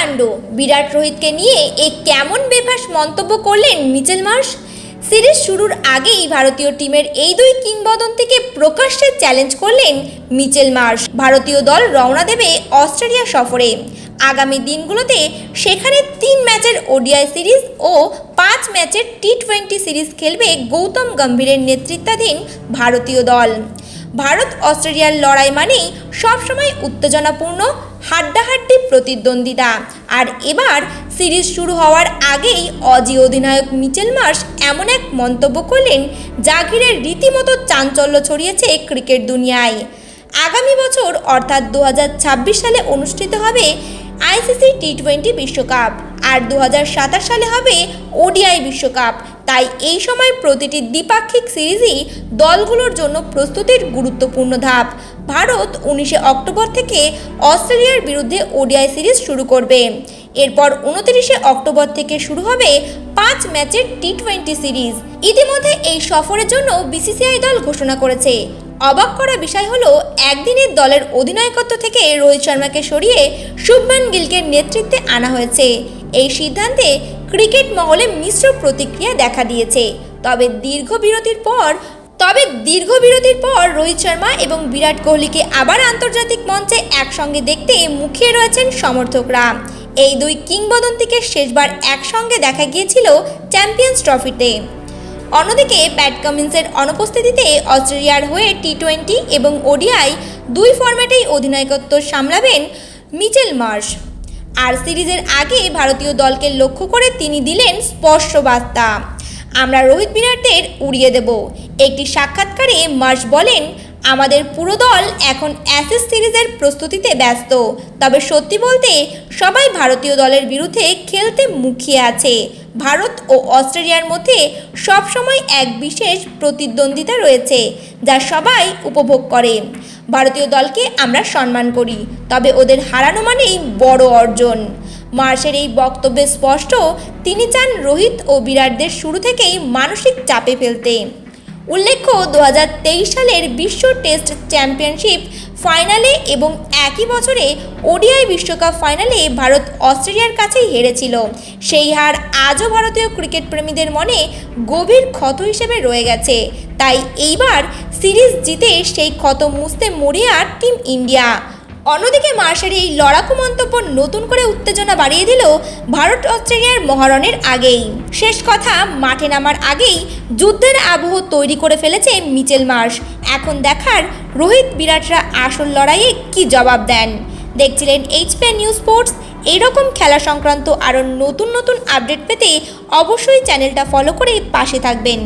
কাণ্ড! বিরাট রোহিতকে নিয়ে কেমন বেফাঁস মন্তব্য করলেন মিচেল মার্শ। সিরিজ শুরুর আগেই ভারতীয় টিমের এই দুই কিংবদন্তিকে প্রকাশ্যে চ্যালেঞ্জ করলেন মিচেল মার্শ। ভারতীয় দল রওনা দেবে অস্ট্রেলিয়া সফরে। আগামী দিনগুলোতে সেখানে 3 ম্যাচের ওডিআই সিরিজ ও 5 ম্যাচের টি-20 সিরিজ খেলবে গৌতম গম্ভীরের নেতৃত্বাধীন ভারতীয় দল। ভারত অস্ট্রেলিয়ার লড়াই মানেই সবসময় উত্তেজনাপূর্ণ, হাড্ডাহাড্ডি প্রতিদ্বন্দ্বিতা। আর এবার সিরিজ শুরু হওয়ার আগেই অজি অধিনায়ক মিচেল মার্শ এমন এক মন্তব্য করলেন যা ঘিরে রীতিমতো চাঞ্চল্য ছড়িয়েছে ক্রিকেট দুনিয়ায়। আগামী বছর অর্থাৎ 2026 সালে অনুষ্ঠিত হবে আইসিসি টি-20 বিশ্বকাপ, আর 2027 সালে হবে ওডিআই বিশ্বকাপ। তাই এই সময় প্রতিটি দ্বিপাক্ষিক সিরিজই দলগুলোর জন্য প্রস্তুতির গুরুত্বপূর্ণ ধাপ। ভারত 19 অক্টোবর থেকে অস্ট্রেলিয়ার বিরুদ্ধে ওডিআই সিরিজ শুরু করবে। এরপর 29 অক্টোবর থেকে শুরু হবে 5 ম্যাচের টি-20 সিরিজ। ইতিমধ্যে এই সফরের জন্য বিসিসিআই দল ঘোষণা করেছে। অবাক করা বিষয় হলো, একদিনের দলের অধিনায়কত্ব থেকে রোহিত শর্মাকে সরিয়ে শুভমান গিলকে নেতৃত্বে আনা হয়েছে। এই সিদ্ধান্তে ক্রিকেট মহলে মিশ্র প্রতিক্রিয়া দেখা দিয়েছে। তবে দীর্ঘ বিরতির পর রোহিত শর্মা এবং বিরাট কোহলিকে আবার আন্তর্জাতিক মঞ্চে একসঙ্গে দেখতে মুখিয়ে রয়েছেন সমর্থকরা। এই দুই কিংবদন্তিকে শেষবার একসঙ্গে দেখা গিয়েছিল চ্যাম্পিয়ন্স ট্রফিতে। অন্যদিকে প্যাট কামিন্সের অনুপস্থিতিতে অস্ট্রেলিয়ার হয়ে টি-20 এবং ওডিআই দুই ফরম্যাটেই অধিনায়কত্ব সামলাবেন মিচেল মার্শ। আর সিরিজের আগে ভারতীয় দলকে লক্ষ্য করে তিনি দিলেন স্পষ্ট বার্তা, আমরা রোহিত বিরাটদের উড়িয়ে দেব। একটি সাক্ষাৎকারে মার্শ বলেন, আমাদের পুরো দল এখন অ্যাশেজ সিরিজের প্রস্তুতিতে ব্যস্ত। তবে সত্যি বলতে সবাই ভারতীয় দলের বিরুদ্ধে খেলতে মুখিয়ে আছে। ভারত ও অস্ট্রেলিয়ার মধ্যে সবসময় এক বিশেষ প্রতিদ্বন্দ্বিতা রয়েছে যা সবাই উপভোগ করে। ভারতীয় দলকে আমরা সম্মান করি, তবে ওদের হারানো মানেই বড় অর্জন। মার্শের এই বক্তব্যে স্পষ্ট, তিনি চান রোহিত ও বিরাটদের শুরু থেকেই মানসিক চাপে ফেলতে। উল্লেখ্য, 2023 সালের বিশ্ব টেস্ট চ্যাম্পিয়নশিপ ফাইনালে এবং একই বছরে ওডিআই বিশ্বকাপ ফাইনালে ভারত অস্ট্রেলিয়ার কাছেই হেরেছিল। সেই হার আজও ভারতীয় ক্রিকেট প্রেমীদের মনে গভীর ক্ষত হিসেবে রয়ে গেছে। তাই এইবার সিরিজ জিতে সেই ক্ষত মুছতে মরিয়া টিম ইন্ডিয়া। অন্যদিকে মার্শের এই লড়াকু মন্তব্য নতুন করে উত্তেজনা বাড়িয়ে দিল ভারত অস্ট্রেলিয়ার মহারণের আগেই। শেষ কথা, মাঠে নামার আগেই যুদ্ধের আবহ তৈরি করে ফেলেছে মিচেল মার্শ। এখন দেখার রোহিত বিরাটরা আসল লড়াইয়ে কি জবাব দেন। দেখছিলেন HPN নিউজ স্পোর্টস। এইরকম খেলা সংক্রান্ত আরও নতুন আপডেট পেতে অবশ্যই চ্যানেলটা ফলো করে পাশে থাকবেন।